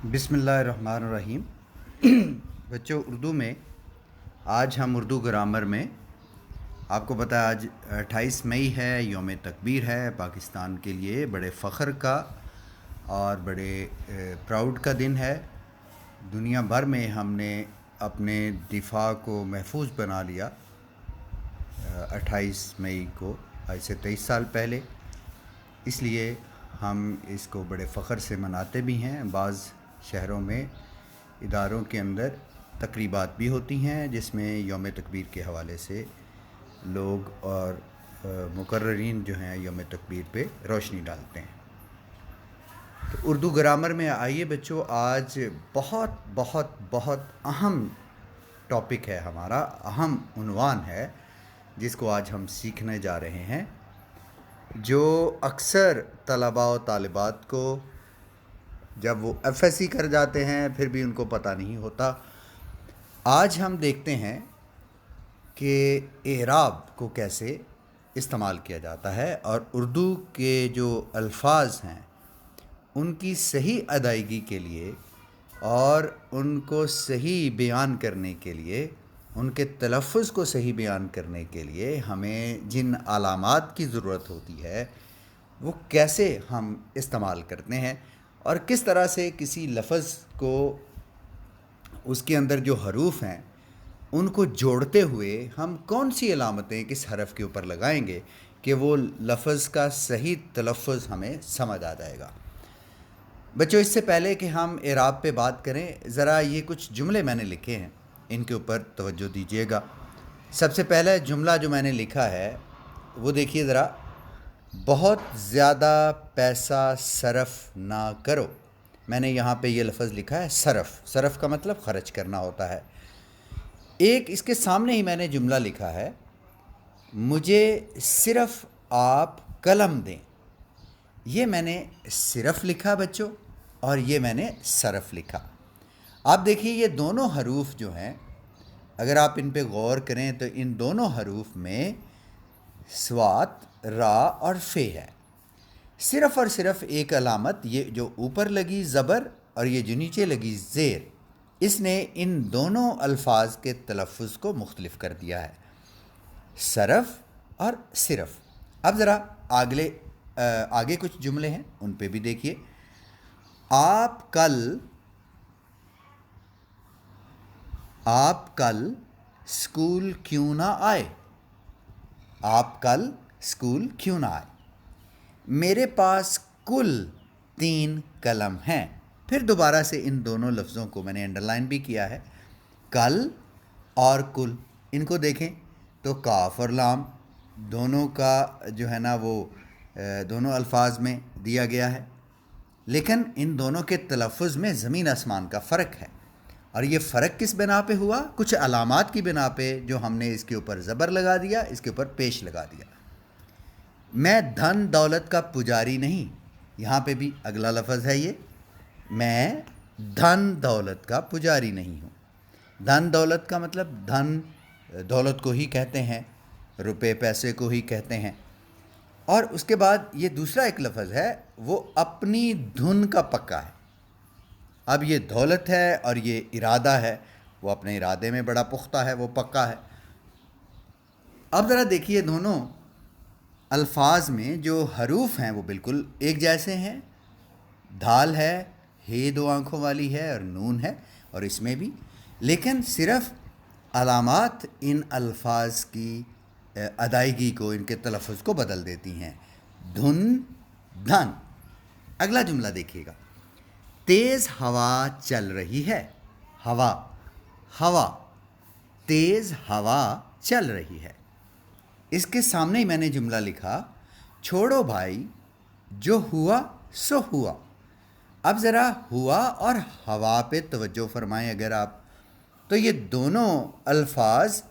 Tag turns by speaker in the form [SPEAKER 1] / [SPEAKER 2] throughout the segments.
[SPEAKER 1] بسم اللہ الرحمن الرحیم۔ بچوں، اردو میں آج ہم اردو گرامر میں آپ کو پتہ ہے آج 28 مئی ہے، یوم تکبیر ہے، پاکستان کے لیے بڑے فخر کا اور بڑے پراؤڈ کا دن ہے۔ دنیا بھر میں ہم نے اپنے دفاع کو محفوظ بنا لیا 28 مئی کو، آج سے 23 سال پہلے، اس لیے ہم اس کو بڑے فخر سے مناتے بھی ہیں۔ بعض شہروں میں اداروں کے اندر تقریبات بھی ہوتی ہیں جس میں یوم تکبیر کے حوالے سے لوگ اور مقررین جو ہیں یوم تکبیر پہ روشنی ڈالتے ہیں۔ تو اردو گرامر میں آئیے بچوں، آج بہت بہت بہت اہم ٹاپک ہے، ہمارا اہم عنوان ہے جس کو آج ہم سیکھنے جا رہے ہیں، جو اکثر طلباء و طالبات کو جب وہ ایف ایس سی کر جاتے ہیں پھر بھی ان کو پتہ نہیں ہوتا۔ آج ہم دیکھتے ہیں کہ اعراب کو کیسے استعمال کیا جاتا ہے اور اردو کے جو الفاظ ہیں ان کی صحیح ادائیگی کے لیے اور ان کو صحیح بیان کرنے کے لیے، ان کے تلفظ کو صحیح بیان کرنے کے لیے ہمیں جن علامات کی ضرورت ہوتی ہے وہ کیسے ہم استعمال کرتے ہیں، اور کس طرح سے کسی لفظ کو اس کے اندر جو حروف ہیں ان کو جوڑتے ہوئے ہم کون سی علامتیں کس حرف کے اوپر لگائیں گے کہ وہ لفظ کا صحیح تلفظ ہمیں سمجھ آ جائے گا۔ بچوں، اس سے پہلے کہ ہم اعراب پہ بات کریں، ذرا یہ کچھ جملے میں نے لکھے ہیں، ان کے اوپر توجہ دیجیے گا۔ سب سے پہلا جملہ جو میں نے لکھا ہے وہ دیکھیے ذرا، بہت زیادہ پیسہ صرف نہ کرو۔ میں نے یہاں پہ یہ لفظ لکھا ہے صرف کا مطلب خرچ کرنا ہوتا ہے۔ ایک اس کے سامنے ہی میں نے جملہ لکھا ہے، مجھے صرف آپ قلم دیں۔ یہ میں نے صرف لکھا بچوں، اور یہ میں نے صرف لکھا۔ آپ دیکھیے یہ دونوں حروف جو ہیں، اگر آپ ان پہ غور کریں تو ان دونوں حروف میں صوات، را اور فے ہے۔ صرف اور صرف ایک علامت، یہ جو اوپر لگی زبر اور یہ جو نیچے لگی زیر، اس نے ان دونوں الفاظ کے تلفظ کو مختلف کر دیا ہے، صرف اور صرف۔ اب ذرا آگے کچھ جملے ہیں ان پہ بھی دیکھیے۔ آپ کل اسکول کیوں نہ آئے؟ آپ کل اسکول کیوں نہ آئے؟ میرے پاس کل 3 قلم ہیں۔ پھر دوبارہ سے ان دونوں لفظوں کو میں نے انڈرلائن بھی کیا ہے، کل اور کل۔ ان کو دیکھیں تو کاف اور لام دونوں کا جو ہے نا وہ دونوں الفاظ میں دیا گیا ہے، لیکن ان دونوں کے تلفظ میں زمین آسمان کا فرق ہے۔ اور یہ فرق کس بنا پہ ہوا؟ کچھ علامات کی بنا پہ جو ہم نے اس کے اوپر زبر لگا دیا، اس کے اوپر پیش لگا دیا۔ میں دھن دولت کا پجاری نہیں، یہاں پہ بھی اگلا لفظ ہے یہ، میں دھن دولت کا پجاری نہیں ہوں۔ دھن دولت کا مطلب دھن دولت کو ہی کہتے ہیں، روپے پیسے کو ہی کہتے ہیں۔ اور اس کے بعد یہ دوسرا ایک لفظ ہے، وہ اپنی دھن کا پکا ہے۔ اب یہ دولت ہے اور یہ ارادہ ہے، وہ اپنے ارادے میں بڑا پختہ ہے، وہ پکا ہے۔ اب ذرا دیکھیے دونوں الفاظ میں جو حروف ہیں وہ بالکل ایک جیسے ہیں، دھال ہے، ہے 2 آنکھوں والی ہے، اور نون ہے، اور اس میں بھی، لیکن صرف علامات ان الفاظ کی ادائیگی کو، ان کے تلفظ کو بدل دیتی ہیں۔ دھن، دھن۔ اگلا جملہ دیکھیے گا، تیز ہوا چل رہی ہے۔ ہوا، تیز ہوا چل رہی ہے۔ اس کے سامنے ہی میں نے جملہ لکھا، چھوڑو بھائی، جو ہوا سو ہوا۔ اب ذرا ہوا اور ہوا پہ توجہ فرمائیں اگر آپ، تو یہ دونوں الفاظ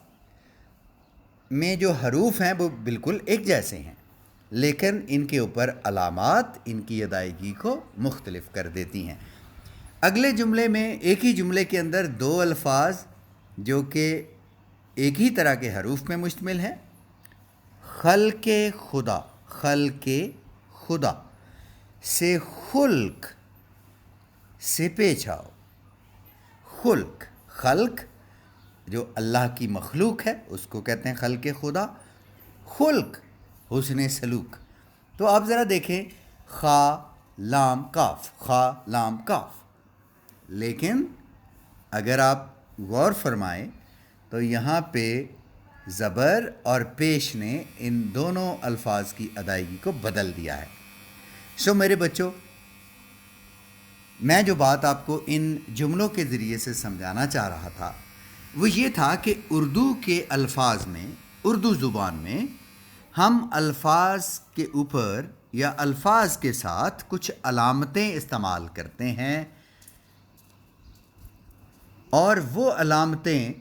[SPEAKER 1] میں جو حروف ہیں وہ بالکل ایک جیسے ہیں، لیکن ان کے اوپر علامات ان کی ادائیگی کو مختلف کر دیتی ہیں۔ اگلے جملے میں ایک ہی جملے کے اندر 2 الفاظ جو کہ ایک ہی طرح کے حروف میں مشتمل ہیں، خلق خدا سے خلق سے پیش آؤ. خلق، خلق جو اللہ کی مخلوق ہے اس کو کہتے ہیں خلق خدا. خلق حسن سلوک. تو آپ ذرا دیکھیں خا لام کاف، خا لام کاف، لیکن اگر آپ غور فرمائیں تو یہاں پہ زبر اور پیش نے ان دونوں الفاظ کی ادائیگی کو بدل دیا ہے. سو میرے بچوں، میں جو بات آپ کو ان جملوں کے ذریعے سے سمجھانا چاہ رہا تھا وہ یہ تھا کہ اردو کے الفاظ میں، اردو زبان میں ہم الفاظ کے اوپر یا الفاظ کے ساتھ کچھ علامتیں استعمال کرتے ہیں، اور وہ علامتیں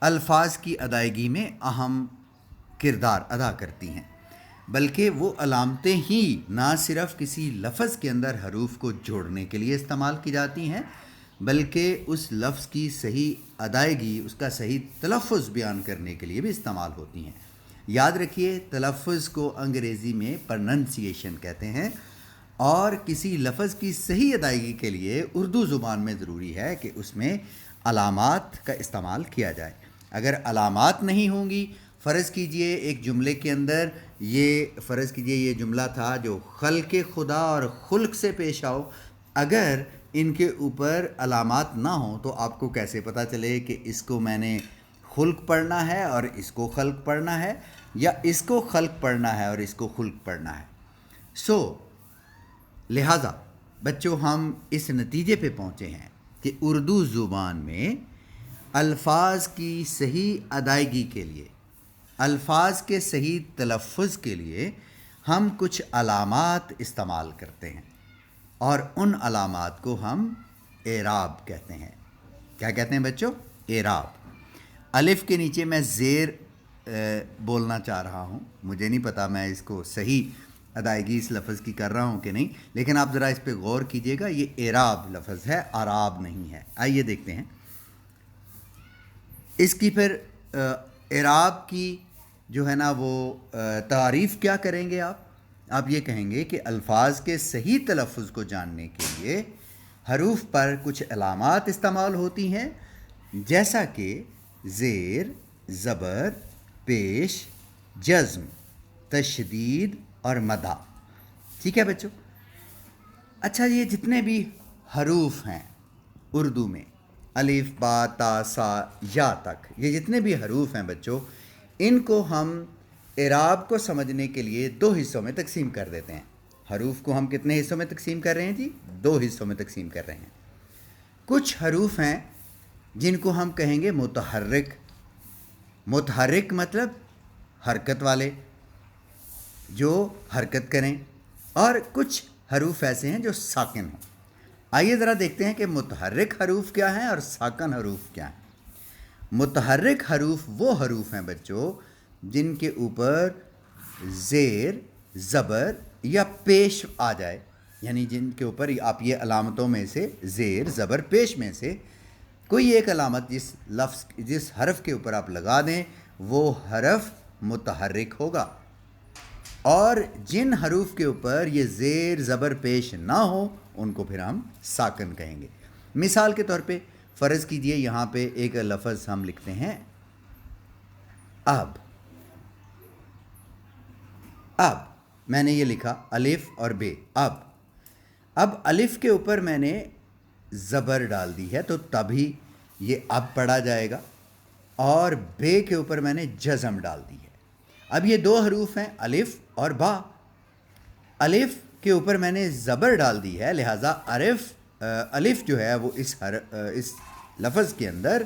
[SPEAKER 1] الفاظ کی ادائیگی میں اہم کردار ادا کرتی ہیں. بلکہ وہ علامتیں ہی نہ صرف کسی لفظ کے اندر حروف کو جوڑنے کے لیے استعمال کی جاتی ہیں، بلکہ اس لفظ کی صحیح ادائیگی، اس کا صحیح تلفظ بیان کرنے کے لیے بھی استعمال ہوتی ہیں. یاد رکھیے، تلفظ کو انگریزی میں پرننسیشن کہتے ہیں، اور کسی لفظ کی صحیح ادائیگی کے لیے اردو زبان میں ضروری ہے کہ اس میں علامات کا استعمال کیا جائے. اگر علامات نہیں ہوں گی، فرض کیجئے ایک جملے کے اندر یہ جملہ تھا جو خلق خدا اور خلق سے پیش آؤ، اگر ان کے اوپر علامات نہ ہوں تو آپ کو کیسے پتہ چلے کہ اس کو میں نے خلق پڑھنا ہے اور اس کو خلق پڑھنا ہے، یا اس کو خلق پڑھنا ہے اور اس کو خلق پڑھنا ہے. لہٰذا بچوں، ہم اس نتیجے پہ پہنچے ہیں کہ اردو زبان میں الفاظ کی صحیح ادائیگی کے لیے، الفاظ کے صحیح تلفظ کے لیے ہم کچھ علامات استعمال کرتے ہیں، اور ان علامات کو ہم اعراب کہتے ہیں. کیا کہتے ہیں بچوں؟ اعراب. الف کے نیچے میں زیر بولنا چاہ رہا ہوں، مجھے نہیں پتا میں اس کو صحیح ادائیگی اس لفظ کی کر رہا ہوں کہ نہیں، لیکن آپ ذرا اس پہ غور کیجئے گا. یہ اعراب لفظ ہے، اعراب نہیں ہے. آئیے دیکھتے ہیں اس کی پھر اعراب کی جو ہے نا وہ تعریف کیا کریں گے. آپ یہ کہیں گے کہ الفاظ کے صحیح تلفظ کو جاننے کے لیے حروف پر کچھ علامات استعمال ہوتی ہیں، جیسا کہ زیر، زبر، پیش، جزم، تشدید اور مدہ. ٹھیک ہے بچوں؟ اچھا، یہ جتنے بھی حروف ہیں اردو میں، الف، با، تا، سا، یا تک، یہ جتنے بھی حروف ہیں بچوں، ان کو ہم اعراب کو سمجھنے کے لیے 2 حصوں میں تقسیم کر دیتے ہیں. حروف کو ہم کتنے حصوں میں تقسیم کر رہے ہیں جی؟ 2 حصوں میں تقسیم کر رہے ہیں. کچھ حروف ہیں جن کو ہم کہیں گے متحرک. متحرک مطلب حرکت والے، جو حرکت کریں، اور کچھ حروف ایسے ہیں جو ساکن ہوں. آئیے ذرا دیکھتے ہیں کہ متحرک حروف کیا ہیں اور ساکن حروف کیا ہیں. متحرک حروف وہ حروف ہیں بچوں جن کے اوپر زیر، زبر یا پیش آ جائے، یعنی جن کے اوپر آپ یہ علامتوں میں سے زیر، زبر، پیش میں سے کوئی ایک علامت جس حرف کے اوپر آپ لگا دیں وہ حرف متحرک ہوگا، اور جن حروف کے اوپر یہ زیر، زبر، پیش نہ ہو ان کو پھر ہم ساکن کہیں گے. مثال کے طور پہ فرض کیجئے یہاں پہ ایک لفظ ہم لکھتے ہیں اب. اب میں نے یہ لکھا الف اور بے، اب. اب الف کے اوپر میں نے زبر ڈال دی ہے تو تبھی یہ اب پڑھا جائے گا، اور بے کے اوپر میں نے جزم ڈال دی ہے. اب یہ 2 حروف ہیں الف اور با. الف کے اوپر میں نے زبر ڈال دی ہے، لہٰذا الف جو ہے وہ اس لفظ کے اندر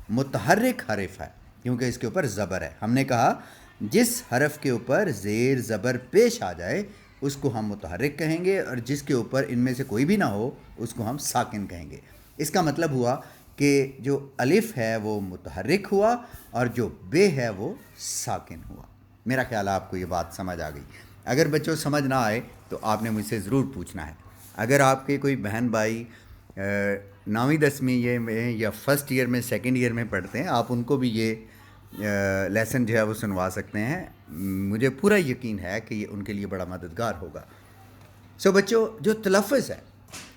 [SPEAKER 1] متحرک حرف ہے کیونکہ اس کے اوپر زبر ہے. ہم نے کہا جس حرف کے اوپر زیر، زبر، پیش آ جائے اس کو ہم متحرک کہیں گے، اور جس کے اوپر ان میں سے کوئی بھی نہ ہو اس کو ہم ساکن کہیں گے. اس کا مطلب ہوا کہ جو الف ہے وہ متحرک ہوا اور جو بے ہے وہ ساکن ہوا. میرا خیال ہے آپ کو یہ بات سمجھ آ گئی. اگر بچوں سمجھ نہ آئے تو آپ نے مجھ سے ضرور پوچھنا ہے. اگر آپ کے کوئی بہن بھائی 9ویں 10ویں میں یا فرسٹ ایئر میں، سیکنڈ ایئر میں پڑھتے ہیں، آپ ان کو بھی یہ لیسن جو ہے وہ سنوا سکتے ہیں. مجھے پورا یقین ہے کہ یہ ان کے لیے بڑا مددگار ہوگا. بچوں، جو تلفظ ہے